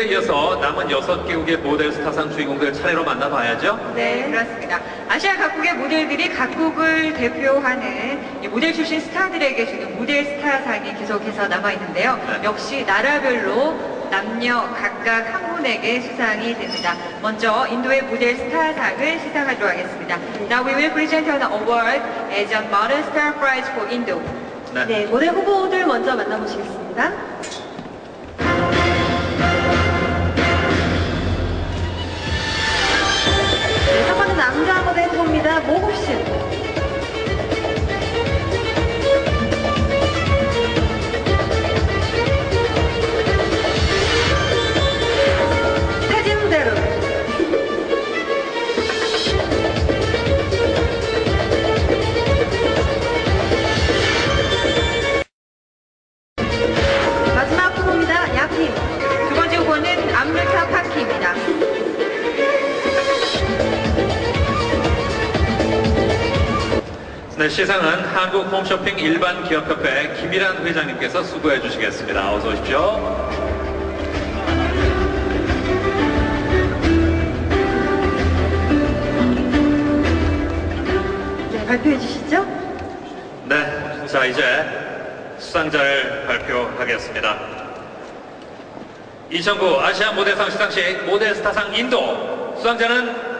이어서 남은 6개국의 모델 스타상 주인공들 차례로 만나봐야죠. 네, 그렇습니다. 아시아 각국의 모델들이 각국을 대표하는 이 모델 출신 스타들에게 주는 모델 스타상이 계속해서 남아있는데요. 네. 역시 나라별로 남녀 각각 한 분에게 수상이 됩니다. 먼저 인도의 모델 스타상을 시상하도록 하겠습니다. Now we will present an award as a Model Star Prize for Indo. 네. 네, 모델 후보들 먼저 만나보시겠습니다. 네, 첫 번째 남자 모델 후보입니다. 모국신. 태진대로. 마지막 후보입니다. 야팀. 두 번째 후보는 암르타 파키입니다. 네, 시상은 한국 홈쇼핑 일반기업협회 김일환 회장님께서 수고해 주시겠습니다. 어서 오십시오. 네, 발표해 주시죠. 네, 자 이제 수상자를 발표하겠습니다. 2009 아시아 모델상 시상식 모델 스타상 인도 수상자는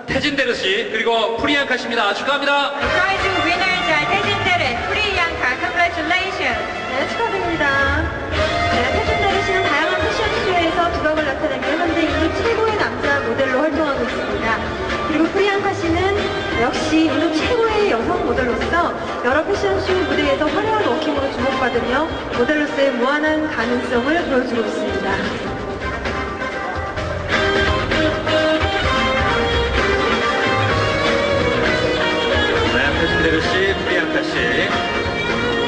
태진데르 씨 그리고 프리앙카 씨입니다. 축하합니다. Prize winners are 태진데르, 프리앙카. Congratulations. 네, 축하드립니다. 네, 태진데르 씨는 다양한 패션쇼에서 두각을 나타내며 현재 인도 최고의 남자 모델로 활동하고 있습니다. 그리고 프리앙카 씨는 역시 인도 최고의 여성 모델로서 여러 패션쇼 무대에서 화려한 워킹으로 주목받으며 모델로서의 무한한 가능성을 보여주고 있습니다. 태진데르 씨, 프리앙카 씨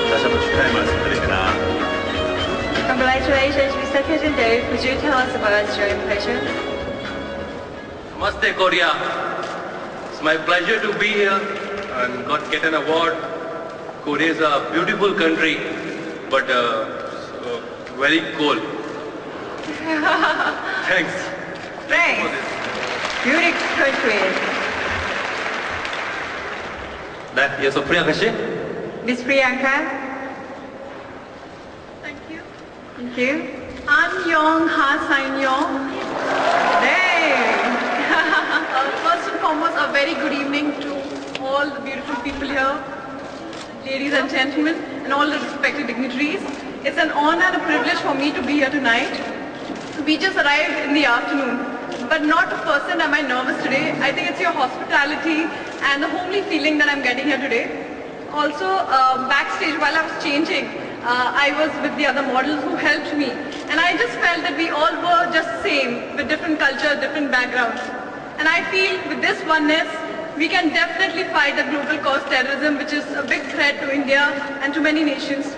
다시 한번 축하의 말씀드립니다. Congratulations, Mr. Tejinder. Could you tell us about your impression? Namaste, Korea. It's my pleasure to be here and get an award. Korea is a beautiful country, but very cold. Thanks. Thanks. Beautiful country. 네, 이어서 프리앙카 씨. Miss Priyanka. Thank you. Thank you. I'm Yong Ha Sain Yong. Hey. First and foremost, a very good evening to all the beautiful people here, ladies and gentlemen, and all the respected dignitaries. It's an honor and a privilege for me to be here tonight. We just arrived in the afternoon, but not a person am I nervous today. I think it's your hospitality and the homely feeling that I'm getting here today. Also, backstage while I was changing, I was with the other models who helped me, and I just felt that we all were just same, with different cultures, different backgrounds. And I feel with this oneness, we can definitely fight the global cause terrorism, which is a big threat to India and to many nations.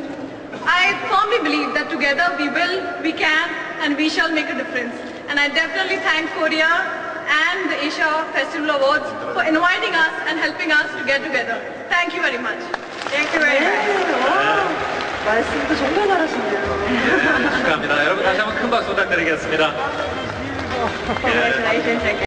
I firmly believe that together we can, and we shall make a difference. And I definitely thank Korea and the Asia Festival Awards for inviting us and helping us to get together. Thank you very much. Thank you very much. 말씀도 정말 잘하시네요. 네, 축하합니다. 여러분 다시 한번 큰 박수 부탁드리겠습니다. Congratulations again.